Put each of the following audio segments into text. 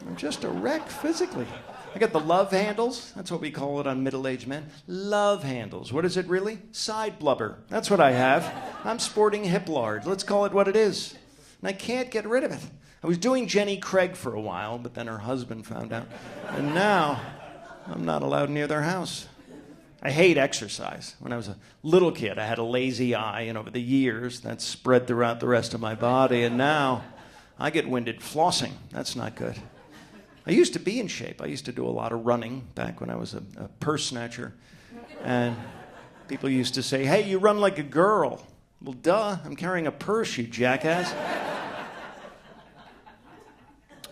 I'm just a wreck physically. I got the love handles. That's what we call it on middle-aged men. Love handles. What is it really? Side blubber. That's what I have. I'm sporting hip lard. Let's call it what it is. And I can't get rid of it. I was doing Jenny Craig for a while, but then her husband found out. And now I'm not allowed near their house. I hate exercise. When I was a little kid, I had a lazy eye, and over the years, that spread throughout the rest of my body, and now I get winded flossing. That's not good. I used to be in shape. I used to do a lot of running back when I was a purse snatcher. And people used to say, hey, you run like a girl. Well, duh, I'm carrying a purse, you jackass.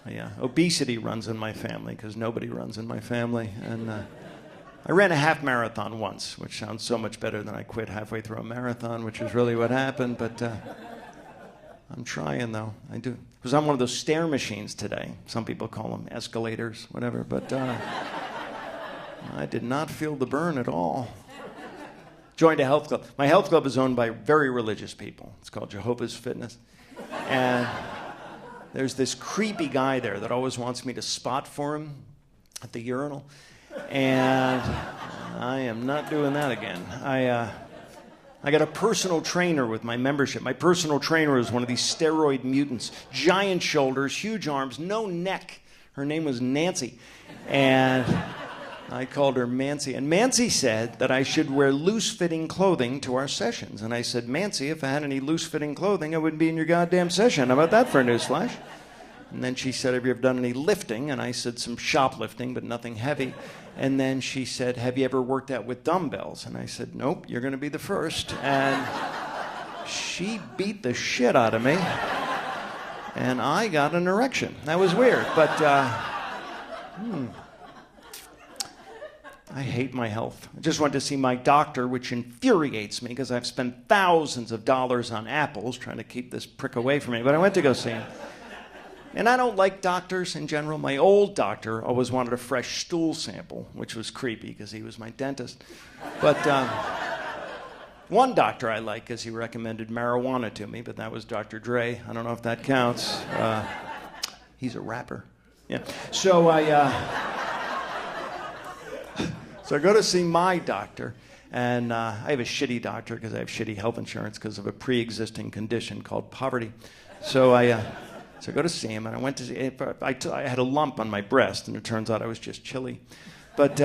Yeah, obesity runs in my family because nobody runs in my family. And I ran a half marathon once, which sounds so much better than I quit halfway through a marathon, which is really what happened. But I'm trying, though. I do. Because I'm one of those stair machines today. Some people call them escalators, whatever. But I did not feel the burn at all. Joined a health club. My health club is owned by very religious people. It's called Jehovah's Fitness. And there's this creepy guy there that always wants me to spot for him at the urinal. And I am not doing that again. I got a personal trainer with my membership. My personal trainer is one of these steroid mutants. Giant shoulders, huge arms, no neck. Her name was Nancy. And I called her Mancy. And Mancy said that I should wear loose-fitting clothing to our sessions. And I said, Mancy, if I had any loose-fitting clothing, I wouldn't be in your goddamn session. How about that for a newsflash? And then she said, have you ever done any lifting? And I said, some shoplifting, but nothing heavy. And then she said, have you ever worked out with dumbbells? And I said, nope, you're going to be the first. And she beat the shit out of me. And I got an erection. That was weird, but I hate my health. I just went to see my doctor, which infuriates me because I've spent thousands of dollars on apples trying to keep this prick away from me. But I went to go see him. And I don't like doctors in general. My old doctor always wanted a fresh stool sample, which was creepy because he was my dentist. But one doctor I like because he recommended marijuana to me, but that was Dr. Dre. I don't know if that counts. He's a rapper. Yeah. So I go to see my doctor, and I have a shitty doctor because I have shitty health insurance because of a pre-existing condition called poverty. So I go to see him, and I went to see, I had a lump on my breast, and it turns out I was just chilly. But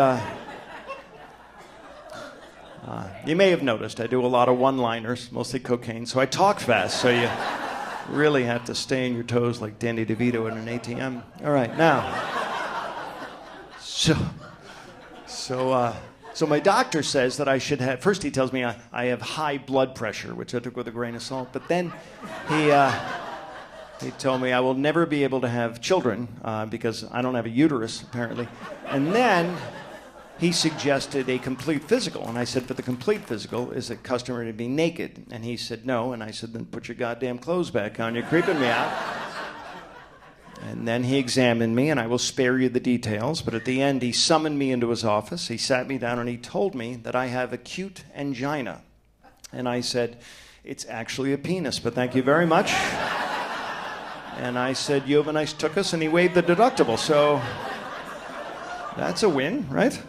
you may have noticed I do a lot of one-liners, mostly cocaine, so I talk fast, so you really have to stay on your toes like Danny DeVito in an ATM. All right, now, so my doctor says that I should have, first he tells me I have high blood pressure, which I took with a grain of salt, but then he told me I will never be able to have children because I don't have a uterus, apparently. And then he suggested a complete physical. And I said, but the complete physical is it customary to be naked? And he said, no. And I said, then put your goddamn clothes back on. You're creeping me out. And then he examined me, and I will spare you the details. But at the end, he summoned me into his office. He sat me down, and he told me that I have acute angina. And I said, it's actually a penis, but thank you very much. And I said, you have a nice tuchus, and he waived the deductible. So that's a win, right?